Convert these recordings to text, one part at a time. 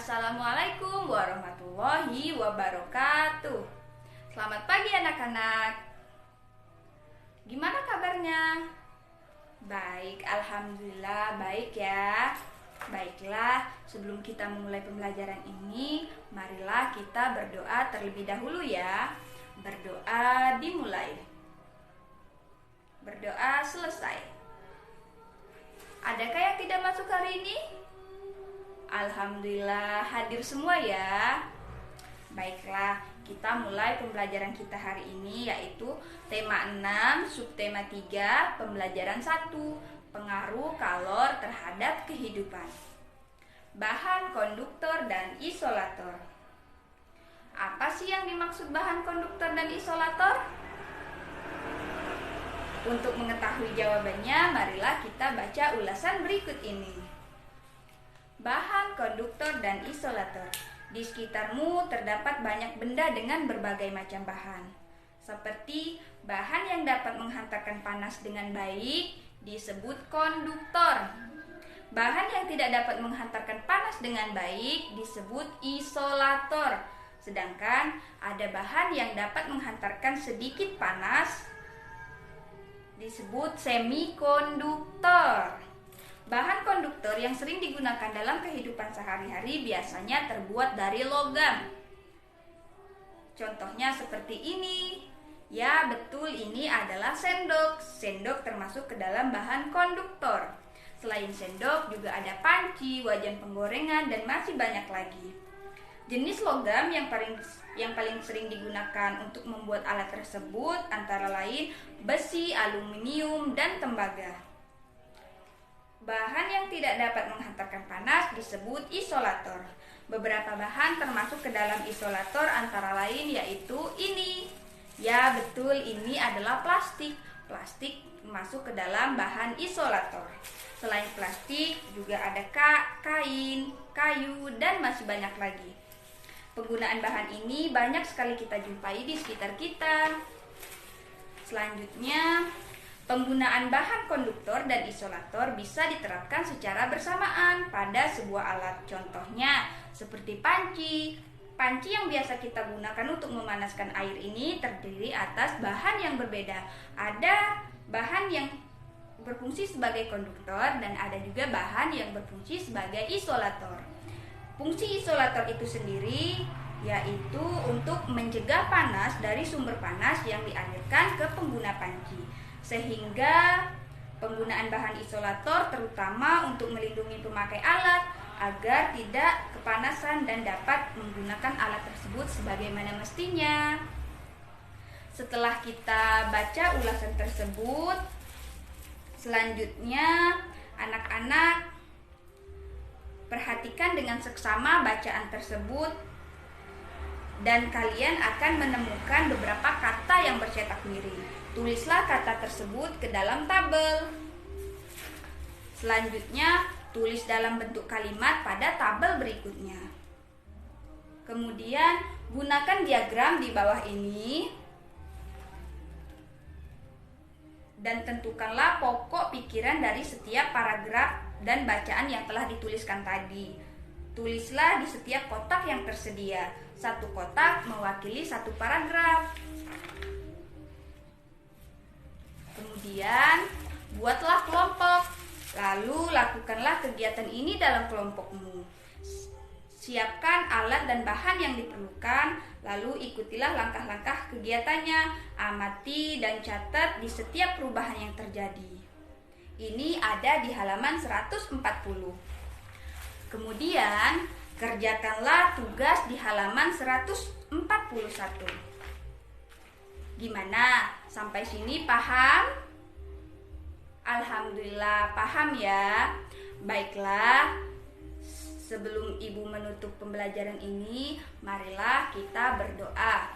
Assalamualaikum warahmatullahi wabarakatuh. Selamat pagi anak-anak. Gimana kabarnya? Baik, alhamdulillah baik ya. Baiklah, sebelum kita memulai pembelajaran ini, marilah kita berdoa terlebih dahulu ya. Berdoa dimulai. Berdoa selesai. Adakah yang tidak masuk hari ini? Alhamdulillah hadir semua ya. Baiklah, kita mulai pembelajaran kita hari ini, yaitu tema 6, subtema 3, pembelajaran 1, pengaruh kalor terhadap kehidupan. Bahan konduktor dan isolator. Apa sih yang dimaksud bahan konduktor dan isolator? Untuk mengetahui jawabannya, marilah kita baca ulasan berikut ini. Bahan konduktor dan isolator. Di sekitarmu terdapat banyak benda dengan berbagai macam bahan. Seperti bahan yang dapat menghantarkan panas dengan baik disebut konduktor. Bahan yang tidak dapat menghantarkan panas dengan baik disebut isolator. Sedangkan ada bahan yang dapat menghantarkan sedikit panas disebut semikonduktor. Bahan konduktor yang sering digunakan dalam kehidupan sehari-hari biasanya terbuat dari logam. Contohnya seperti ini. Ya, betul, ini adalah sendok. Sendok termasuk ke dalam bahan konduktor. Selain sendok juga ada panci, wajan penggorengan, dan masih banyak lagi. Jenis logam yang paling sering digunakan untuk membuat alat tersebut antara lain besi, aluminium, dan tembaga. Bahan yang tidak dapat menghantarkan panas disebut isolator. Beberapa bahan termasuk ke dalam isolator antara lain yaitu ini. Ya, betul, ini adalah plastik. Plastik masuk ke dalam bahan isolator. Selain plastik juga ada kain, kayu, dan masih banyak lagi. Penggunaan bahan ini banyak sekali kita jumpai di sekitar kita. Selanjutnya, penggunaan bahan konduktor dan isolator bisa diterapkan secara bersamaan pada sebuah alat. Contohnya seperti panci. Panci yang biasa kita gunakan untuk memanaskan air ini terdiri atas bahan yang berbeda. Ada bahan yang berfungsi sebagai konduktor dan ada juga bahan yang berfungsi sebagai isolator. Fungsi isolator itu sendiri yaitu untuk mencegah panas dari sumber panas yang dialirkan ke pengguna panci. Sehingga penggunaan bahan isolator terutama untuk melindungi pemakai alat agar tidak kepanasan dan dapat menggunakan alat tersebut sebagaimana mestinya. Setelah kita baca ulasan tersebut, selanjutnya anak-anak perhatikan dengan seksama bacaan tersebut dan kalian akan menemukan beberapa kata yang bercetak miring. Tulislah kata tersebut ke dalam tabel. Selanjutnya, tulis dalam bentuk kalimat pada tabel berikutnya. Kemudian, gunakan diagram di bawah ini dan tentukanlah pokok pikiran dari setiap paragraf dan bacaan yang telah dituliskan tadi. Tulislah di setiap kotak yang tersedia. Satu kotak mewakili satu paragraf. Kemudian, buatlah kelompok. Lalu, lakukanlah kegiatan ini dalam kelompokmu. Siapkan alat dan bahan yang diperlukan, lalu ikutilah langkah-langkah kegiatannya. Amati dan catat di setiap perubahan yang terjadi. Ini ada di halaman 140. Kemudian, kerjakanlah tugas di halaman 141. Gimana? Sampai sini paham? Alhamdulillah paham ya. Baiklah, sebelum Ibu menutup pembelajaran ini, marilah kita berdoa.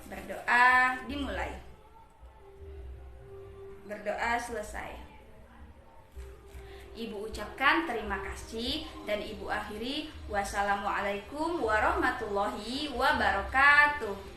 Berdoa dimulai. Berdoa selesai. Ibu ucapkan terima kasih dan Ibu akhiri wassalamualaikum warahmatullahi wabarakatuh.